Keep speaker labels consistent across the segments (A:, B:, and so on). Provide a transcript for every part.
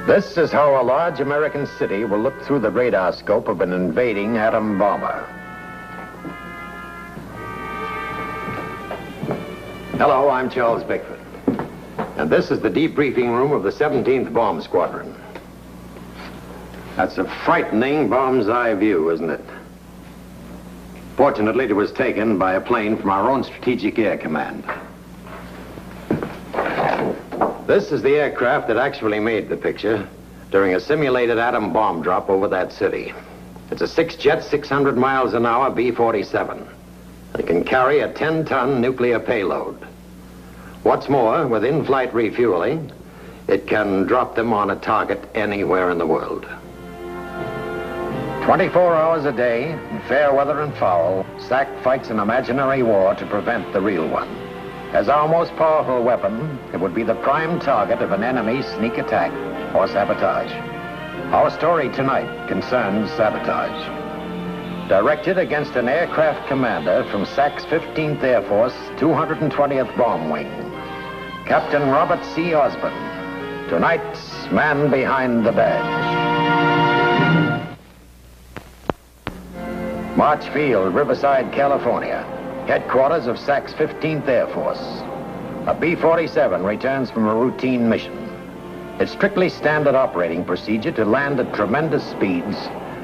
A: This is how a large American city will look through the radar scope of an invading atom bomber. Hello, I'm Charles Bickford. And this is the debriefing room of the 17th Bomb Squadron. That's a frightening bomb's eye view, isn't it? Fortunately, it was taken by a plane from our own Strategic Air Command. This is the aircraft that actually made the picture during a simulated atom bomb drop over that city. It's a 6-jet, 600 miles an hour B-47. It can carry a 10-ton nuclear payload. What's more, with in-flight refueling, it can drop them on a target anywhere in the world. 24 hours a day, in fair weather and foul, SAC fights an imaginary war to prevent the real one. As our most powerful weapon, it would be the prime target of an enemy sneak attack or sabotage. Our story tonight concerns sabotage. Directed against an aircraft commander from SAC's 15th Air Force, 220th Bomb Wing, Captain Robert C. Osborne, tonight's man behind the badge. March Field, Riverside, California. Headquarters of SAC's 15th Air Force. A B-47 returns from a routine mission. It's strictly standard operating procedure to land at tremendous speeds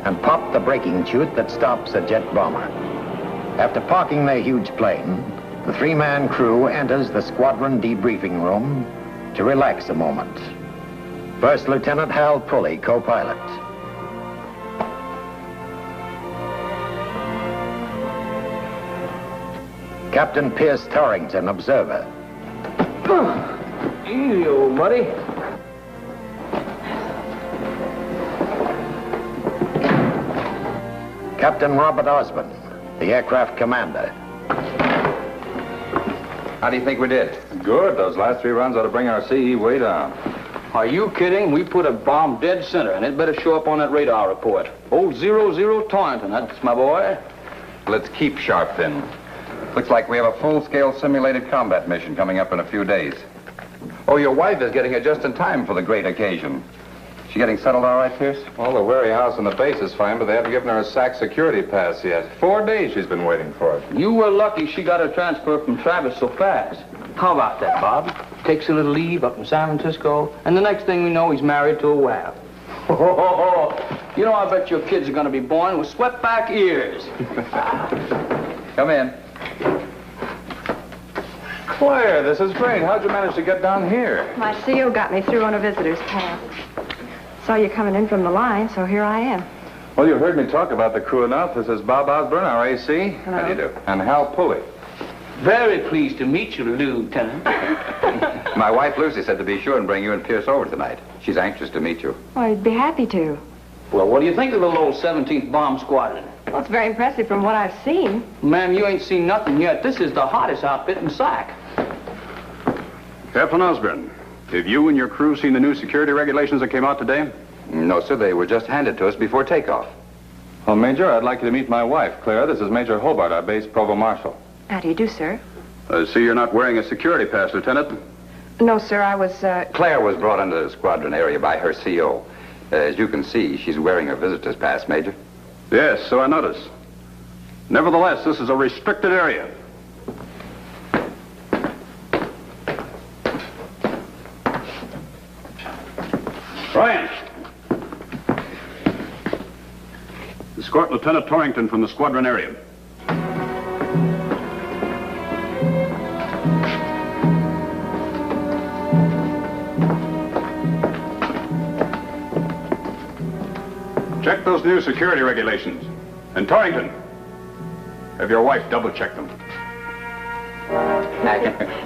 A: and pop the braking chute that stops a jet bomber. After parking their huge plane, the three-man crew enters the squadron debriefing room to relax a moment. First Lieutenant Hal Pulley, co-pilot. Captain Pierce Torrington, observer.
B: Easy, old buddy.
A: Captain Robert Osborne, the aircraft commander.
C: How do you think we did?
D: Good. Those last 3 runs ought to bring our CE way down.
B: Are you kidding? We put a bomb dead center, and it better show up on that radar report. Old 00 Torrington, that's my boy.
C: Let's keep sharp, then. Looks like we have a full-scale simulated combat mission coming up in a few days. Oh, your wife is getting here just in time for the great occasion. She getting settled all right, Pierce?
D: Well, the Wary house and the base is fine, but they haven't given her a SAC security pass yet. 4 days she's been waiting for it.
B: You were lucky she got her transfer from Travis so fast. How about that, Bob? Takes a little leave up in San Francisco, and the next thing we know, he's married to a WAF. You know, I bet your kids are going to be born with swept-back ears.
C: Come in.
D: Claire, this is great. How'd you manage to get down here?
E: My CO got me through on a visitor's pass. Saw you coming in from the line, so here I am.
D: Well, you've heard me talk about the crew enough. This is Bob Osborne, our AC.
E: Hello.
C: How do you do?
D: And Hal Pulley.
B: Very pleased to meet you, Lieutenant.
C: My wife, Lucy, said to be sure and bring you and Pierce over tonight. She's anxious to meet you.
E: Well, I'd be happy to.
B: Well, what do you think of the little old 17th Bomb Squadron?
E: Well, it's very impressive from what I've seen.
B: Ma'am, you ain't seen nothing yet. This is the hottest outfit in SAC.
F: Captain Osborne, have you and your crew seen the new security regulations that came out today?
C: No, sir. They were just handed to us before takeoff.
D: Well, Major, I'd like you to meet my wife, Claire. This is Major Hobart, our base provost marshal.
E: How do you do, sir?
F: See, you're not wearing a security pass, Lieutenant.
E: No, sir, I was,
C: Claire was brought into the squadron area by her CO. As you can see, she's wearing her visitor's pass, Major.
F: Yes, so I noticed. Nevertheless, this is a restricted area. Ryan. Escort Lieutenant Torrington from the squadron area. Check those new security regulations. And Torrington, have your wife double-check them.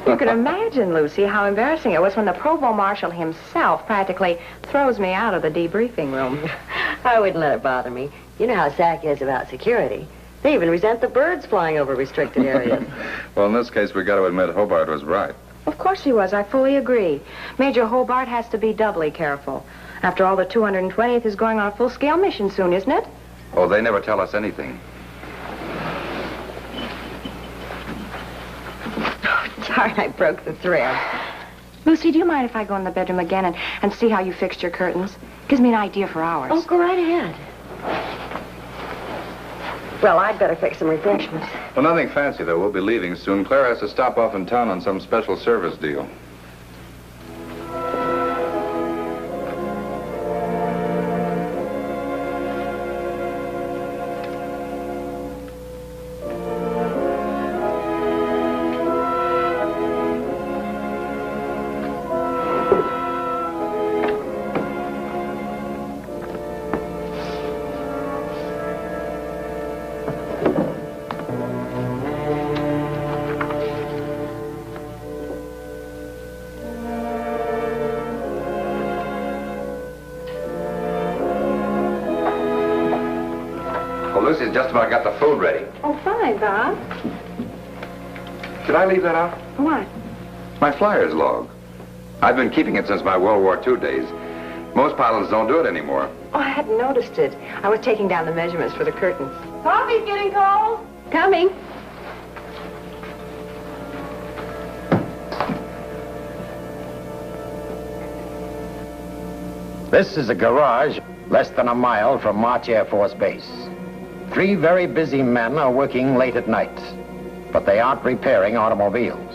E: you can imagine, Lucy, how embarrassing it was when the provost marshal himself practically throws me out of the debriefing room.
G: I wouldn't let it bother me. You know how SAC is about security. They even resent the birds flying over restricted areas.
D: Well, in this case, we got to admit Hobart was right.
E: Of course he was. I fully agree. Major Hobart has to be doubly careful. After all, the 220th is going on a full-scale mission soon, isn't it?
C: Oh, they never tell us anything.
E: Darn, I broke the thread. Lucy, do you mind if I go in the bedroom again and see how you fixed your curtains? Gives me an idea for ours.
G: Oh, go right ahead. Well, I'd better fix some refreshments.
C: Well, nothing fancy, though. We'll be leaving soon. Claire has to stop off in town on some special service deal. Lucy's just about got the food ready.
E: Oh, fine, Bob.
C: Should I leave that out?
E: What?
C: My flyers log. I've been keeping it since my World War II days. Most pilots don't do it anymore.
E: Oh, I hadn't noticed it. I was taking down the measurements for the curtains. Coffee's getting cold. Coming.
A: This is a garage less than a mile from March Air Force Base. 3 very busy men are working late at night, but they aren't repairing automobiles.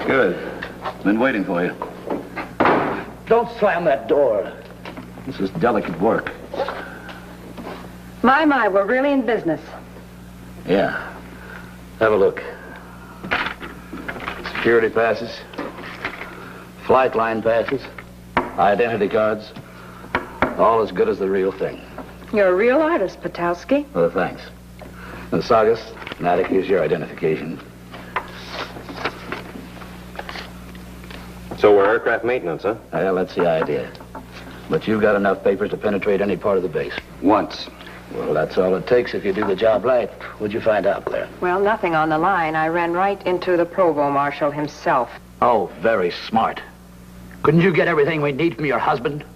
B: Good. Been waiting for you. Don't slam that door. This is delicate work.
E: My, we're really in business.
B: Yeah. Have a look. Security passes, flight line passes, identity cards. All as good as the real thing.
E: You're a real artist, Patowski.
B: Well, thanks. And Saugus, Natick, here's your identification.
H: So we're aircraft maintenance, huh?
B: Well, that's the idea. But you've got enough papers to penetrate any part of the base.
C: Once.
B: Well, that's all it takes if you do the job right. What'd you find out, Claire?
E: Well, nothing on the line. I ran right into the provost marshal himself.
B: Oh, very smart. Couldn't you get everything we need from your husband?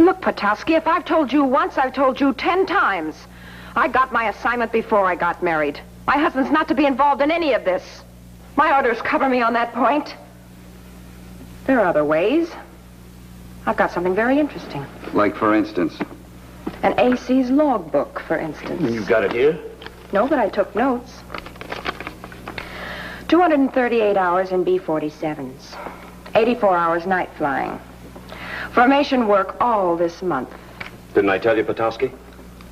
E: Look, Patowski, if I've told you once, I've told you 10 times. I got my assignment before I got married. My husband's not to be involved in any of this. My orders cover me on that point. There are other ways. I've got something very interesting.
C: Like, for instance?
E: An AC's logbook, for instance.
B: You've got it here?
E: No, but I took notes. 238 hours in B-47s. 84 hours night flying. Formation work all this month.
H: Didn't I tell you, Patowski?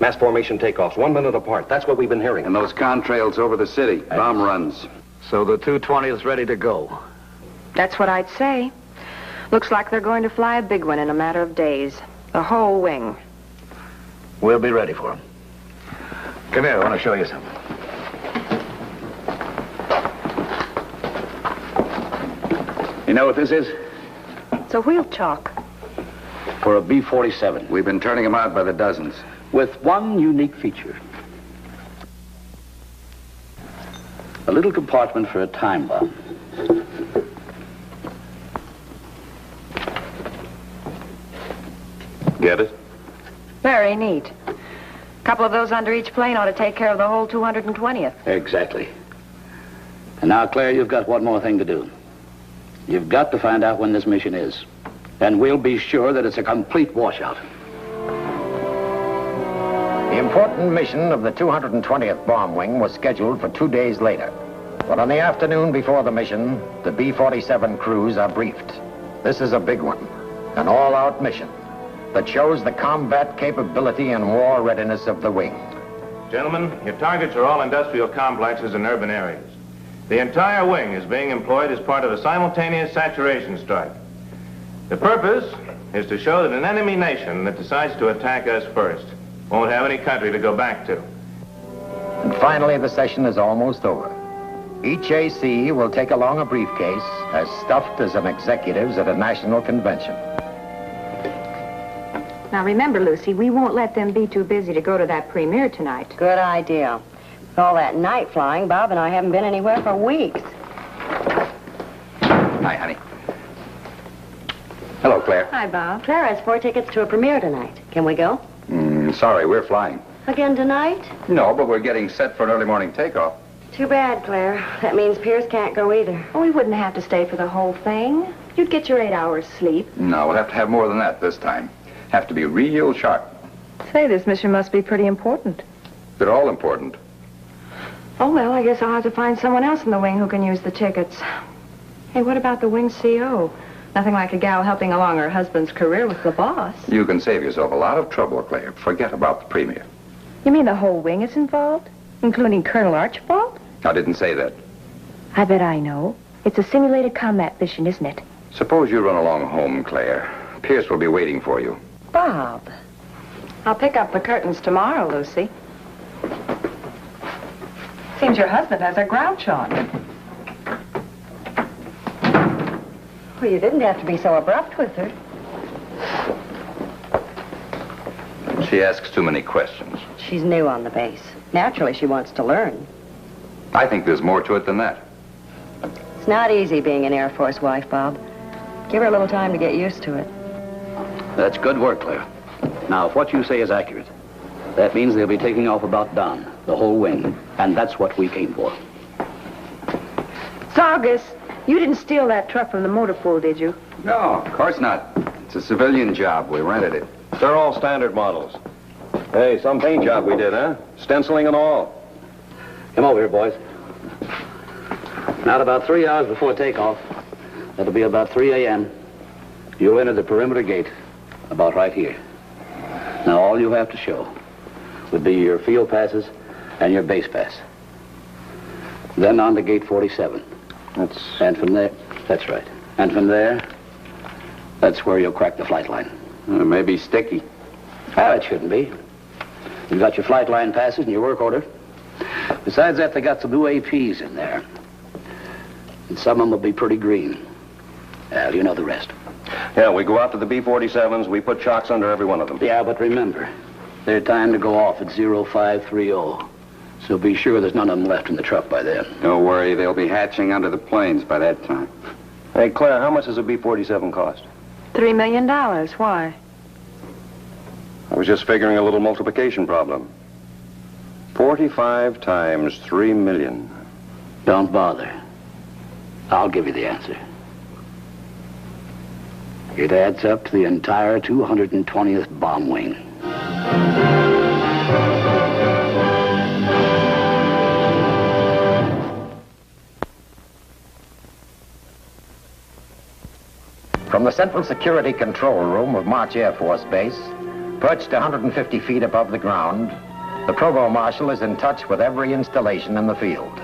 H: Mass formation takeoffs, 1 minute apart. That's what we've been hearing.
C: And those contrails over the city, bomb runs.
B: So the 220 is ready to go.
E: That's what I'd say. Looks like they're going to fly a big one in a matter of days. The whole wing.
B: We'll be ready for him. Come here, I want to show you something. You know what this is?
E: It's a wheel chalk.
B: For a B-47.
C: We've been turning them out by the dozens.
B: With one unique feature. A little compartment for a time bomb.
H: Get it?
E: Very neat. A couple of those under each plane ought to take care of the whole 220th.
B: Exactly. And now, Claire, you've got one more thing to do. You've got to find out when this mission is. And we'll be sure that it's a complete washout.
A: The important mission of the 220th Bomb Wing was scheduled for 2 days later. But on the afternoon before the mission, the B-47 crews are briefed. This is a big one, an all-out mission that shows the combat capability and war readiness of the wing.
F: Gentlemen, your targets are all industrial complexes in urban areas. The entire wing is being employed as part of a simultaneous saturation strike. The purpose is to show that an enemy nation that decides to attack us first won't have any country to go back to.
A: And finally, the session is almost over. Each AC will take along a briefcase as stuffed as an executive's at a national convention.
E: Now remember, Lucy, we won't let them be too busy to go to that premiere tonight.
G: Good idea. With all that night flying, Bob and I haven't been anywhere for weeks.
C: Hi, honey. Hello, Claire.
E: Hi, Bob.
G: Claire has 4 tickets to a premiere tonight. Can we go?
C: Sorry, we're flying.
G: Again tonight?
C: No, but we're getting set for an early morning takeoff.
G: Too bad, Claire. That means Pierce can't go either.
E: Well, we wouldn't have to stay for the whole thing. You'd get your 8 hours sleep.
C: No, we'll have to have more than that this time. Have to be real sharp.
E: Say, this mission must be pretty important.
C: They're all important.
E: Oh, well, I guess I'll have to find someone else in the wing who can use the tickets. Hey, what about the wing CO? Nothing like a gal helping along her husband's career with the boss.
C: You can save yourself a lot of trouble, Claire. Forget about the premiere.
E: You mean the whole wing is involved? Including Colonel Archibald?
C: I didn't say that.
E: I bet I know. It's a simulated combat mission, isn't it?
C: Suppose you run along home, Claire. Pierce will be waiting for you.
E: Bob. I'll pick up the curtains tomorrow, Lucy. Seems your husband has a grouch on.
G: Well, you didn't have to be so abrupt with her.
C: She asks too many questions.
G: She's new on the base. Naturally, she wants to learn.
C: I think there's more to it than that.
G: It's not easy being an Air Force wife, Bob. Give her a little time to get used to it.
I: That's good work, Claire. Now, if what you say is accurate, that means they'll be taking off about dawn, the whole wing, and that's what we came for.
E: Saugus, you didn't steal that truck from the motor pool, did you?
C: No, of course not. It's a civilian job. We rented it.
H: They're all standard models. Hey, some paint job we did, huh? Stenciling and all.
I: Come over here, boys. Now, at about 3 hours before takeoff, that'll be about 3 a.m., you'll enter the perimeter gate, about right here. Now, all you have to show would be your field passes and your base pass. Then on to gate 47. And from there, that's right. And from there, that's where you'll crack the flight line.
C: It may be sticky.
I: Ah, it shouldn't be. You've got your flight line passes and your work order. Besides that, they got some UAPs in there. And some of them will be pretty green. Well, you know the rest.
H: Yeah, we go out to the B-47s, we put chocks under every one of them.
I: Yeah, but remember, they're timed to go off at 0530. So be sure there's none of them left in the truck by then.
C: Don't worry, they'll be hatching under the planes by that time.
H: Hey, Claire, how much does a B-47 cost?
E: $3 million. Why?
H: I was just figuring a little multiplication problem. 45 times 3 million.
I: Don't bother. I'll give you the answer. It adds up to the entire 220th bomb wing.
A: From the Central Security Control Room of March Air Force Base, perched 150 feet above the ground, the Provost Marshal is in touch with every installation in the field.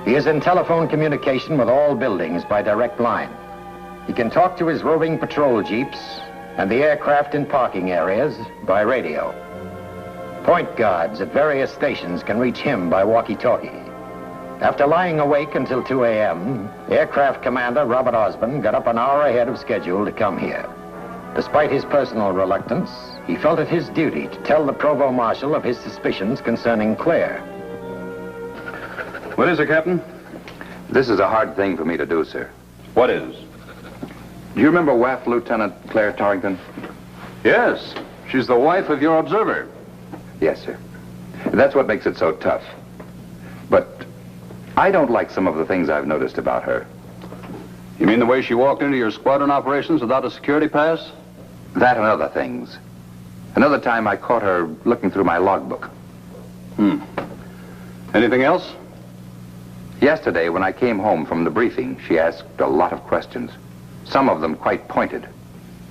A: He is in telephone communication with all buildings by direct line. He can talk to his roving patrol jeeps and the aircraft in parking areas by radio. Point guards at various stations can reach him by walkie-talkie. After lying awake until 2 a.m., Aircraft Commander Robert Osborne got up an hour ahead of schedule to come here. Despite his personal reluctance, he felt it his duty to tell the Provost Marshal of his suspicions concerning Claire.
C: What is it, Captain? This is a hard thing for me to do, sir.
D: What is?
C: Do you remember WAF Lieutenant Claire Torrington?
D: Yes, she's the wife of your observer.
C: Yes, sir. That's what makes it so tough. But I don't like some of the things I've noticed about her.
D: You mean the way she walked into your squadron operations without a security pass?
C: That and other things. Another time I caught her looking through my logbook.
D: Anything else?
C: Yesterday, when I came home from the briefing, she asked a lot of questions. Some of them quite pointed.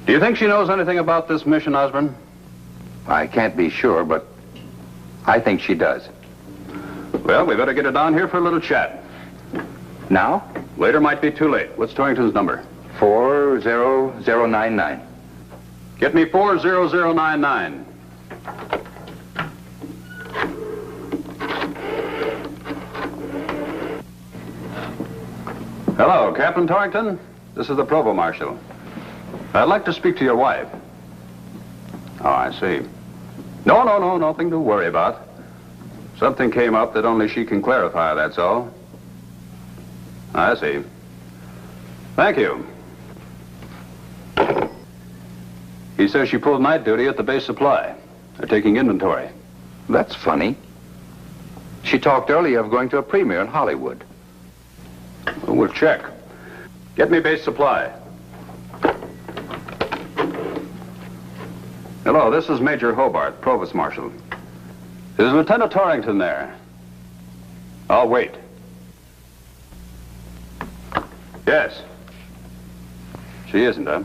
D: Do you think she knows anything about this mission, Osborne?
C: I can't be sure, but I think she does.
D: Well, we better get her down here for a little chat.
C: Now?
D: Later might be too late. What's Torrington's number?
C: 40099.
D: Get me 40099. Hello, Captain Torrington. This is the Provost Marshal. I'd like to speak to your wife. Oh, I see. No, nothing to worry about. Something came up that only she can clarify, that's all. I see. Thank you. He says she pulled night duty at the base supply. They're taking inventory.
C: That's funny. She talked earlier of going to a premiere in Hollywood.
D: Well, we'll check. Get me base supply. Hello, this is Major Hobart, Provost Marshal. Is Lieutenant Torrington there? I'll wait. Yes. She isn't, huh?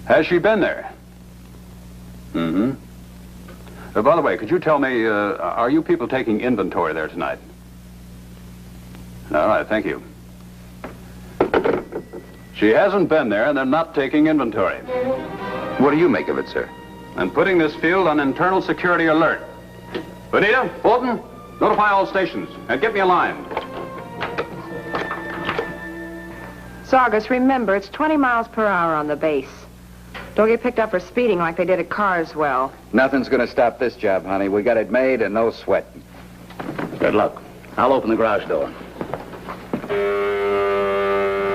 D: Has she been there? Mm-hmm. By the way, could you tell me, are you people taking inventory there tonight? All right, thank you. She hasn't been there, and they're not taking inventory.
C: What do you make of it, sir?
D: I'm putting this field on internal security alert. Bonita, Fulton, notify all stations, and get me a line.
E: Saugus, remember, it's 20 miles per hour on the base. Don't get picked up for speeding like they did at Carswell.
C: Nothing's gonna stop this job, honey. We got it made and no sweat.
I: Good luck. I'll open the garage door.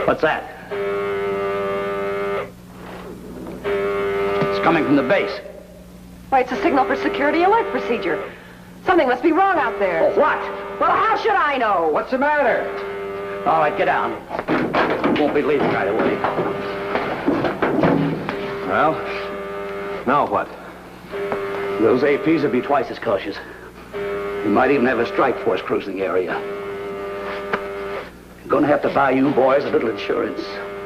I: What's that? It's coming from the base.
E: Why, it's a signal for security alert procedure. Something must be wrong out there.
I: Oh, what?
E: Well, how should I know?
I: What's the matter? All right, get down. Won't be leaving right away.
D: Well, now what?
I: Those APs will be twice as cautious. We might even have a strike force cruising the area. You're going to have to buy you boys a little insurance.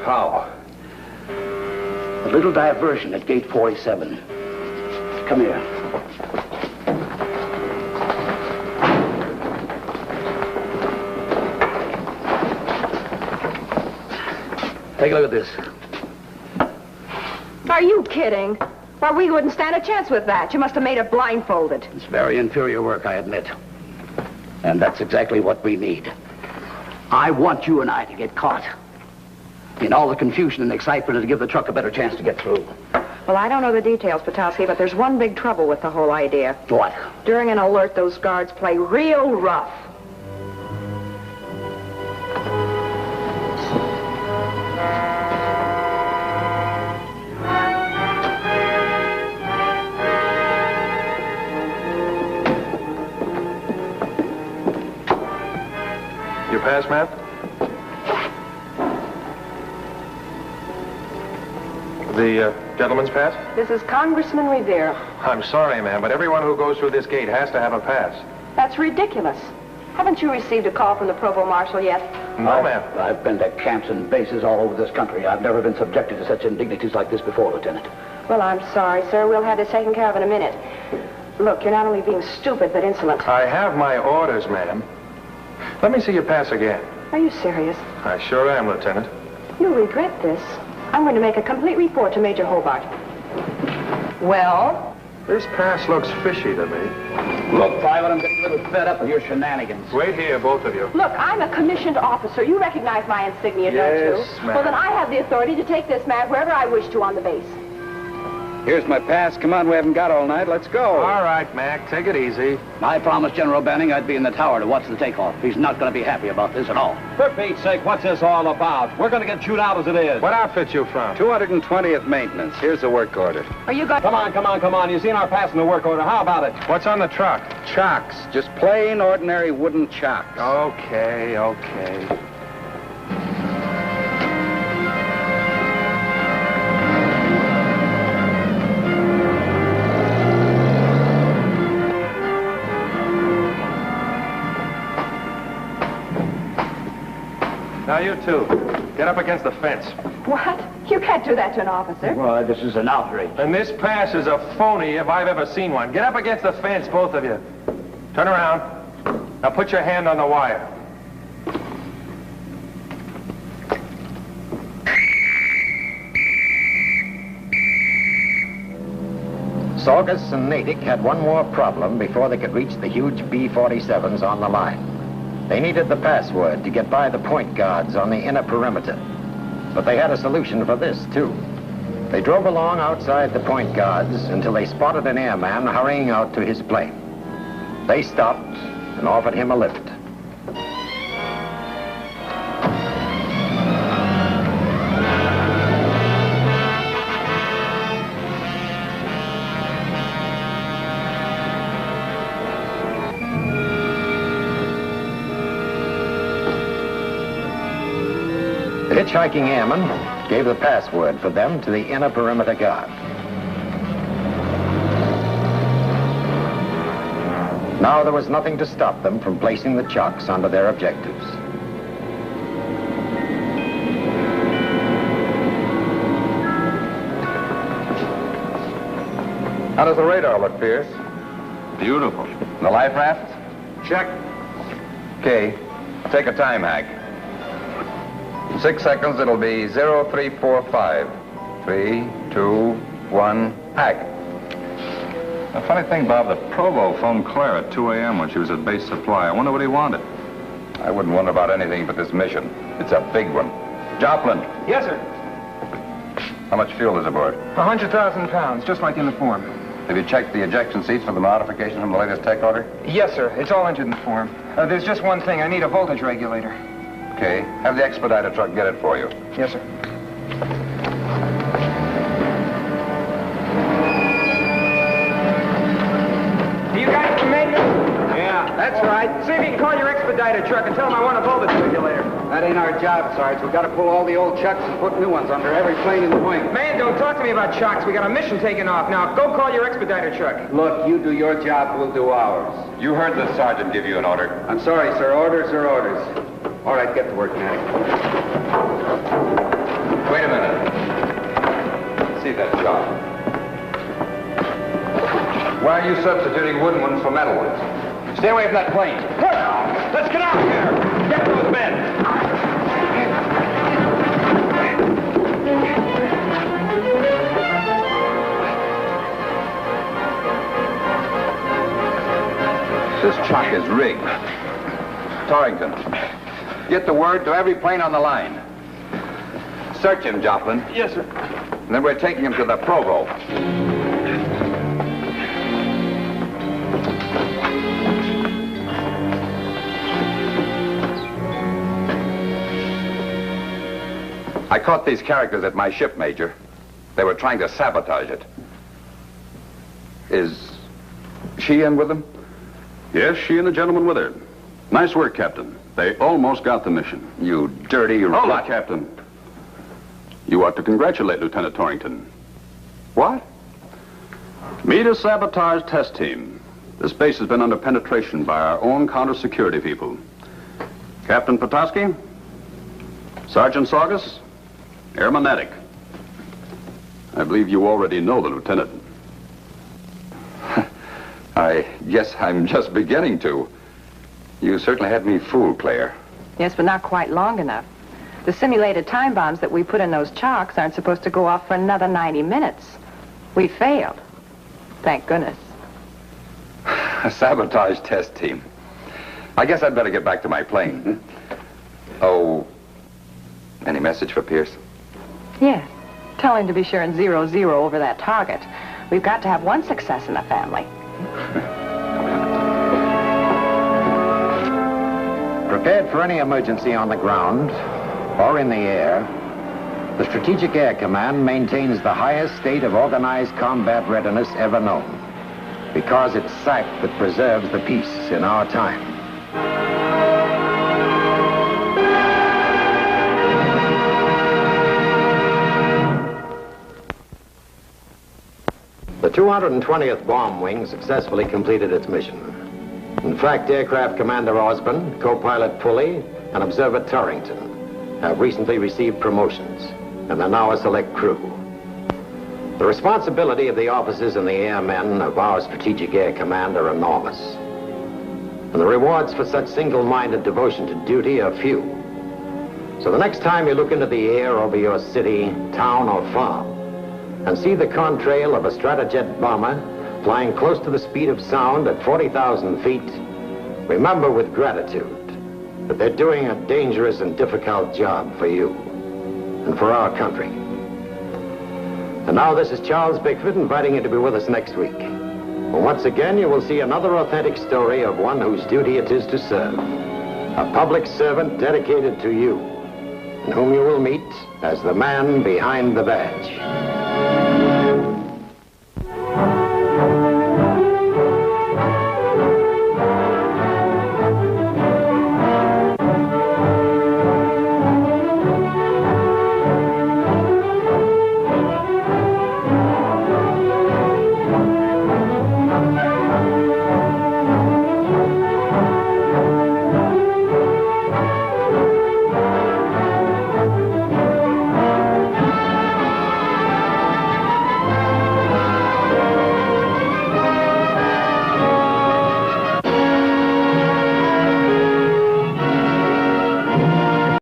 D: How?
I: A little diversion at gate 47. Come here. Take a look at this.
E: Are you kidding? Why, we wouldn't stand a chance with that. You must have made it blindfolded.
I: It's very inferior work, I admit. And that's exactly what we need. I want you and I to get caught. In all the confusion and excitement to give the truck a better chance to get through.
E: Well, I don't know the details, Patowski, but there's one big trouble with the whole idea.
I: What?
E: During an alert, those guards play real rough.
F: Your pass, ma'am? The gentleman's pass?
E: This is Congressman Revere.
F: I'm sorry, ma'am, but everyone who goes through this gate has to have a pass.
E: That's ridiculous. Haven't you received a call from the Provost Marshal yet?
F: No, ma'am.
I: I've been to camps and bases all over this country. I've never been subjected to such indignities like this before, Lieutenant.
E: Well, I'm sorry, sir. We'll have this taken care of in a minute. Look, you're not only being stupid, but insolent.
F: I have my orders, ma'am. Let me see your pass again.
E: Are you serious?
F: I sure am, Lieutenant.
E: You'll regret this. I'm going to make a complete report to Major Hobart. Well?
F: This pass looks fishy to me.
I: Look, Private, I'm getting a little fed up with your shenanigans.
F: Wait here, both of you.
E: Look, I'm a commissioned officer. You recognize my insignia, don't you?
F: Yes, ma'am.
E: Well, then I have the authority to take this man wherever I wish to on the base.
C: Here's my pass. Come on, we haven't got all night. Let's go.
F: All right, Mac, take it easy.
I: I promised General Banning I'd be in the tower to watch the takeoff. He's not going to be happy about this at all.
H: For Pete's sake, what's this all about? We're going to get chewed out as it is.
F: What outfit you from?
C: 220th maintenance. Here's the work order.
E: Are you going?
H: Come on. You seen our pass in the work order. How about it?
F: What's on the truck?
C: Chocks. Just plain, ordinary wooden chocks.
F: Okay. Now, you two, get up against the fence.
E: What? You can't do that to an officer.
I: Well, this is an outrage.
F: And this pass is a phony if I've ever seen one. Get up against the fence, both of you. Turn around. Now put your hand on the wire.
A: Saugus and Natick had one more problem before they could reach the huge B-47s on the line. They needed the password to get by the point guards on the inner perimeter. But they had a solution for this, too. They drove along outside the point guards until they spotted an airman hurrying out to his plane. They stopped and offered him a lift. The hitchhiking airman gave the password for them to the inner perimeter guard. Now there was nothing to stop them from placing the chocks onto their objectives.
C: How does the radar look, Pierce?
D: Beautiful.
C: The life raft?
D: Check.
C: Okay. Take a time hack. 6 seconds, it'll be 0345. 3, 2, 1, hack.
D: The funny thing, Bob, the Provo phoned Claire at 2 a.m. when she was at base supply. I wonder what he wanted.
C: I wouldn't wonder about anything but this mission. It's a big one. Joplin,
J: Yes, sir.
C: how much fuel is aboard?
J: 100,000 pounds, just like in the form.
C: Have you checked the ejection seats for the modification from the latest tech order?
J: Yes, sir. It's all entered in the form. There's just one thing. I need a voltage regulator.
C: Okay. Have the expediter truck get it for you.
J: Yes, sir. You guys from maintenance?
K: Yeah, that's right.
J: See if you can call your expediter truck and tell them I want a voltage regulator.
K: That ain't our job, Sarge. We gotta pull all the old chucks and put new ones under every plane in the wing.
J: Man, don't talk to me about chocks. We got a mission taking off. Now, go call your expediter truck.
K: Look, you do your job, we'll do ours.
C: You heard the sergeant give you an order.
K: I'm sorry, sir. Orders are orders. All right, get to work, Matty.
C: Wait a minute. See that job. Why are you substituting wooden ones for metal ones?
K: Stay away from that plane.
C: Let's get out of here. Get those men. This truck is rigged. Torrington, get the word to every plane on the line. Search him, Joplin.
J: Yes, sir.
C: And then we're taking him to the Provo. I caught these characters at my ship, Major. They were trying to sabotage it. Is she in with them?
D: Yes, she and the gentleman with her. Nice work, Captain. They almost got the mission.
C: You dirty
D: Hold it, Captain. You ought to congratulate Lieutenant Torrington.
C: What?
D: Meet a sabotage test team. This base has been under penetration by our own counter-security people. Captain Petoskey, Sergeant Saugus, Airman Natick. I believe you already know the lieutenant.
C: I guess I'm just beginning to. You certainly had me fooled, Claire.
E: Yes, but not quite long enough. The simulated time bombs that we put in those chocks aren't supposed to go off for another 90 minutes. We failed. Thank goodness.
C: A sabotage test team. I guess I'd better get back to my plane. Oh, any message for Pierce?
E: Yes. Tell him to be sure and 0-0 over that target. We've got to have one success in the family.
A: Prepared for any emergency on the ground or in the air, the Strategic Air Command maintains the highest state of organized combat readiness ever known, because it's SAC that preserves the peace in our time. The 220th Bomb Wing successfully completed its mission. In fact, Aircraft Commander Osborne, Co-Pilot Pulley, and Observer Torrington have recently received promotions, and are now a select crew. The responsibility of the officers and the airmen of our Strategic Air Command are enormous, and the rewards for such single-minded devotion to duty are few. So the next time you look into the air over your city, town, or farm, and see the contrail of a Stratojet bomber flying close to the speed of sound at 40,000 feet, remember with gratitude that they're doing a dangerous and difficult job for you and for our country. And now this is Charles Bickford inviting you to be with us next week. And once again, you will see another authentic story of one whose duty it is to serve. A public servant dedicated to you, and whom you will meet as the man behind the badge.